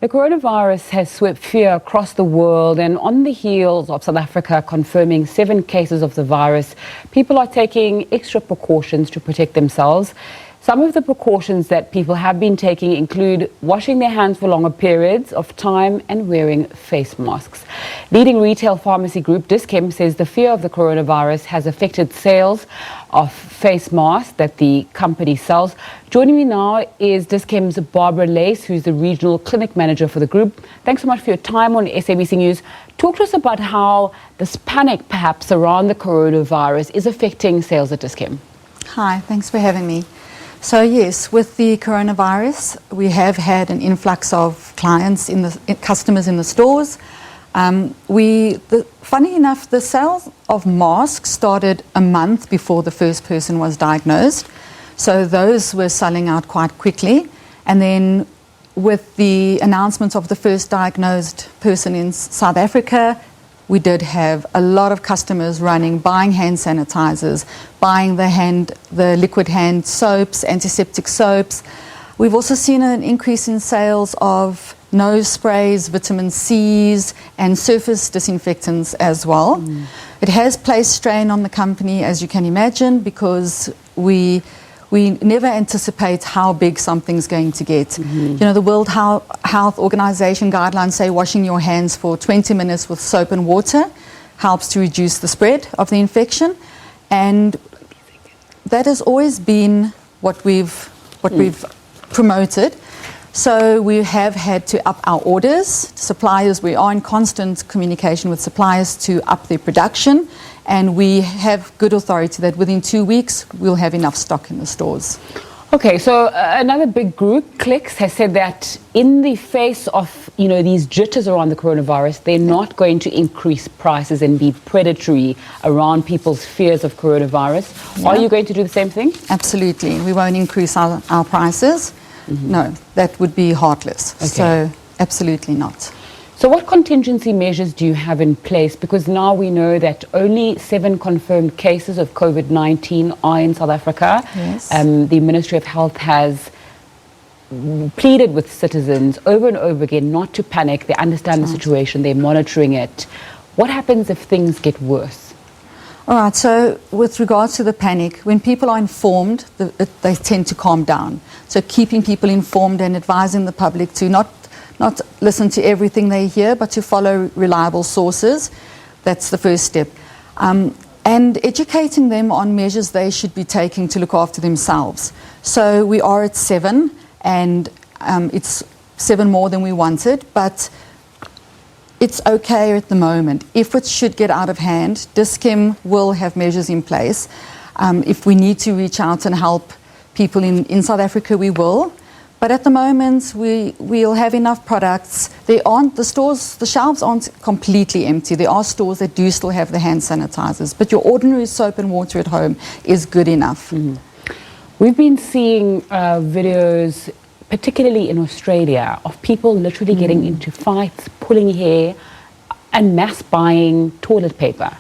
The coronavirus has swept fear across the world, and on the heels of South Africa confirming 7 cases of the virus, people are taking extra precautions to protect themselves. Some of the precautions that people have been taking include washing their hands for longer periods of time and wearing face masks. Leading retail pharmacy group Dischem says the fear of the coronavirus has affected sales of face masks that the company sells. Joining me now is Dischem's Barbara Lace, who's the regional clinic manager for the group. Thanks so much for your time on SABC News. Talk to us about how this panic perhaps around the coronavirus is affecting sales at Dischem. Hi, thanks for having me. So yes, with the coronavirus, we have had an influx of clients, customers in the stores. Funny enough, the sales of masks started a month before the first person was diagnosed. So those were selling out quite quickly. And then with the announcement of the first diagnosed person in South Africa, we did have a lot of customers running, buying hand sanitizers, buying the liquid hand soaps, antiseptic soaps. We've also seen an increase in sales of nose sprays, vitamin C's, and surface disinfectants as well. It has placed strain on the company, as you can imagine, because we never anticipate how big something's going to get. You know, the World Health Organization guidelines say washing your hands for 20 minutes with soap and water helps to reduce the spread of the infection. And that has always been what we've promoted. So we have had to up our orders. Suppliers, we are in constant communication with suppliers to up their production. And we have good authority that within 2 weeks, we'll have enough stock in the stores. Okay, so another big group, Clicks, has said that in the face of, these jitters around the coronavirus, they're not going to increase prices and be predatory around people's fears of coronavirus. Yeah. Are you going to do the same thing? Absolutely. We won't increase our prices. No, that would be heartless. Okay. So absolutely not. So what contingency measures do you have in place? Because now we know that only 7 confirmed cases of COVID-19 are in South Africa. Yes. The Ministry of Health has pleaded with citizens over and over again not to panic. They understand the situation. They're monitoring it. What happens if things get worse? All right, so with regards to the panic, when people are informed, they tend to calm down. So keeping people informed and advising the public to not listen to everything they hear, but to follow reliable sources. That's the first step. And educating them on measures they should be taking to look after themselves. So we are at 7, and it's 7 more than we wanted, but it's okay at the moment. If it should get out of hand, Dischem will have measures in place. If we need to reach out and help people in South Africa, we will. But at the moment, we'll have enough products. The shelves aren't completely empty. There are stores that do still have the hand sanitizers, but your ordinary soap and water at home is good enough. We've been seeing videos, particularly in Australia, of people literally getting into fights, pulling hair, and mass buying toilet paper.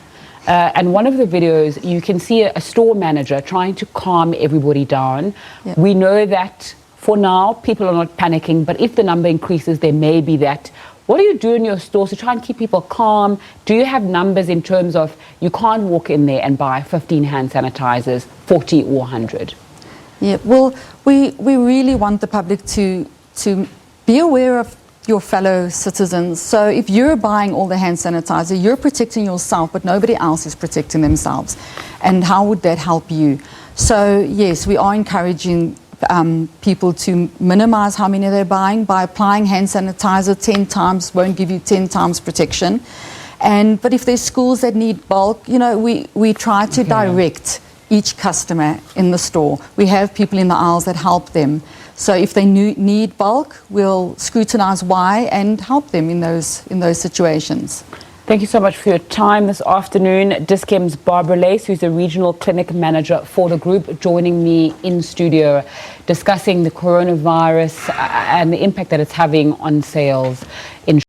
And one of the videos, you can see a store manager trying to calm everybody down. Yep. We know that for now, people are not panicking, but if the number increases, there may be that. What do you do in your stores to try and keep people calm? Do you have numbers in terms of you can't walk in there and buy 15 hand sanitizers, 40 or 100? Yeah, well, we really want the public to be aware of your fellow citizens. So if you're buying all the hand sanitizer, you're protecting yourself, but nobody else is protecting themselves. And how would that help you? So yes, we are encouraging people to minimize how many they're buying by applying hand sanitizer 10 times, won't give you 10 times protection. But if there's schools that need bulk, we try to direct each customer in the store. We have people in the aisles that help them. So if they need bulk, we'll scrutinize why and help them in those situations. Thank you so much for your time this afternoon. Dischem's Barbara Lace, who's the regional clinic manager for the group, joining me in studio, discussing the coronavirus and the impact that it's having on sales in